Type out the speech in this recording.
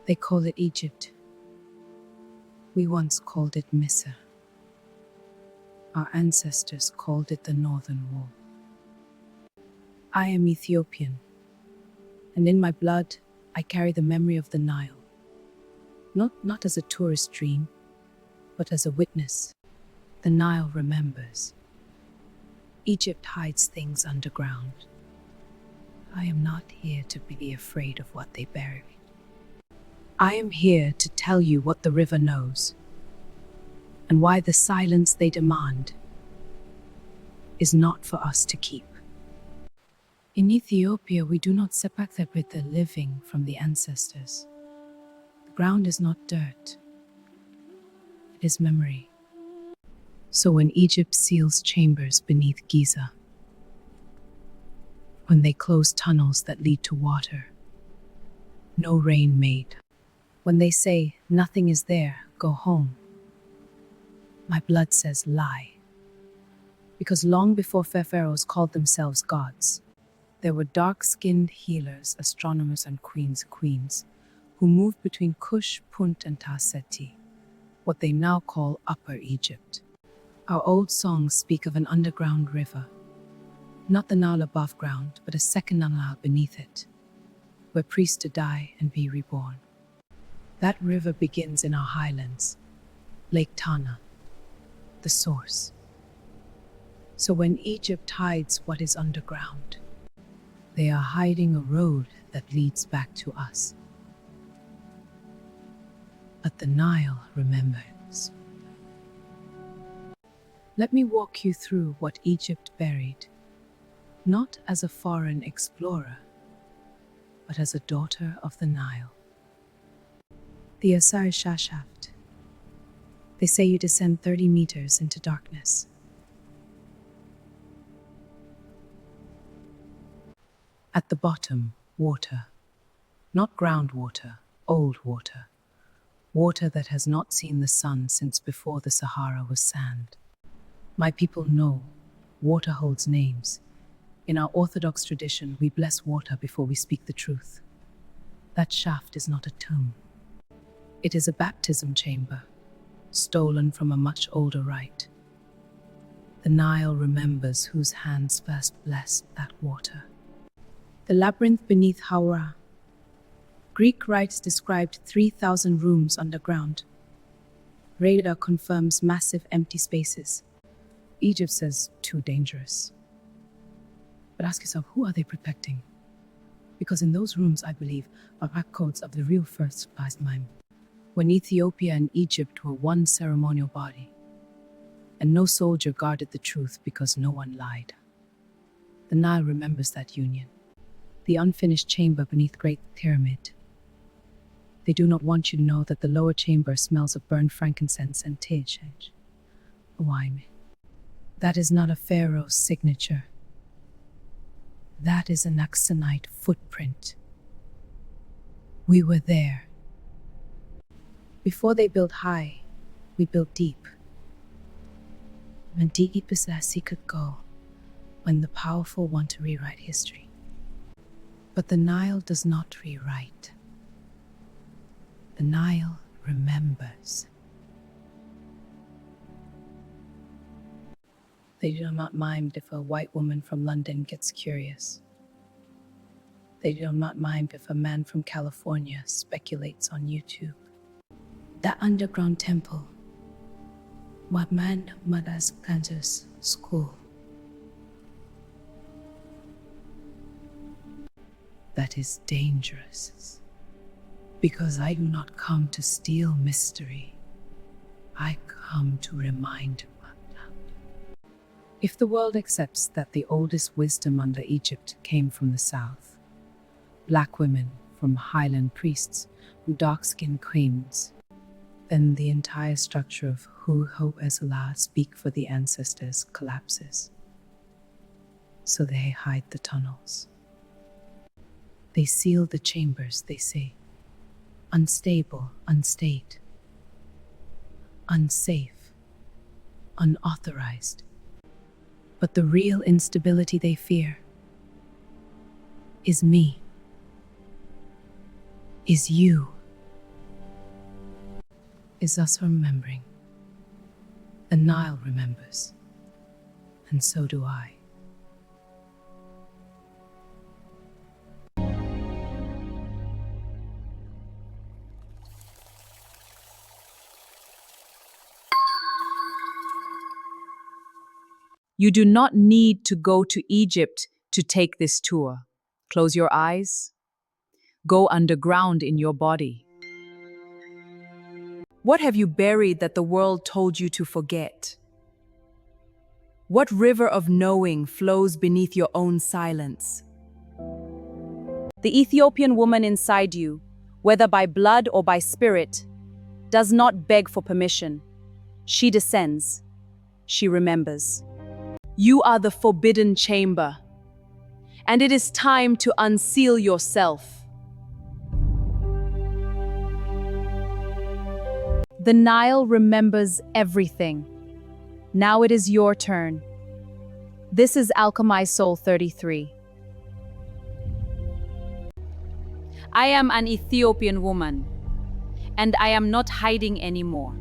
They call it Egypt. We once called it Misr. Our ancestors called it the Northern Wall. I am Ethiopian, and in my blood I carry the memory of the Nile. Not as a tourist dream, but as a witness. The Nile remembers. Egypt hides things underground. I am not here to be afraid of what they bury. I am here to tell you what the river knows, and why the silence they demand is not for us to keep. In Ethiopia, we do not separate the living from the ancestors. The ground is not dirt, it is memory. So when Egypt seals chambers beneath Giza, when they close tunnels that lead to water, no rain made, when they say nothing is there, go home, my blood says lie. Because long before pharaohs called themselves gods, there were dark-skinned healers, astronomers, and queens who moved between Kush, Punt, and Tarseti, what they now call Upper Egypt. Our old songs speak of an underground river, not the Nile above ground, but a second Nile beneath it, where priests die and be reborn. That river begins in our highlands, Lake Tana, the source. So when Egypt hides what is underground, they are hiding a road that leads back to us. But the Nile remembers. Let me walk you through what Egypt buried, not as a foreign explorer, but as a daughter of the Nile. The Osiris Shaft. They say you descend 30 meters into darkness. At the bottom, water. Not groundwater, old water. Water that has not seen the sun since before the Sahara was sand. My people know water holds names. In our Orthodox tradition, we bless water before we speak the truth. That shaft is not a tomb. It is a baptism chamber, stolen from a much older rite. The Nile remembers whose hands first blessed that water. The labyrinth beneath Hawara. Greek rites described 3,000 rooms underground. Radar confirms massive empty spaces. Egypt says too dangerous. But ask yourself, who are they protecting? Because in those rooms, I believe, are records of the real first time, when Ethiopia and Egypt were one ceremonial body, and no soldier guarded the truth because no one lied. The Nile remembers that union. The unfinished chamber beneath Great Pyramid. They do not want you to know that the lower chamber smells of burned frankincense and tej. Why me? That is not a pharaoh's signature. That is an Aksanite footprint. We were there. Before they built high, we built deep. And deep as that sea could go when the powerful want to rewrite history. But the Nile does not rewrite. The Nile remembers. They do not mind if a white woman from London gets curious. They do not mind if a man from California speculates on YouTube. That underground temple, what man mother's Kansas school. That is dangerous, because I do not come to steal mystery. I come to remind. If the world accepts that the oldest wisdom under Egypt came from the south, black women from highland priests, dark-skinned queens, then the entire structure of who Hope as Allah speak for the ancestors collapses. So they hide the tunnels. They seal the chambers, they say. Unstable, unstate, unsafe, unauthorized. But the real instability they fear is me, is you. is us remembering. The Nile remembers, and so do I. You do not need to go to Egypt to take this tour. Close your eyes. Go underground in your body. What have you buried that the world told you to forget? What river of knowing flows beneath your own silence? The Ethiopian woman inside you, whether by blood or by spirit, does not beg for permission. She descends. She remembers. You are the forbidden chamber, and it is time to unseal yourself. The Nile remembers everything. Now it is your turn. This is Alchemize Soul 33. I am an Ethiopian woman, and I am not hiding anymore.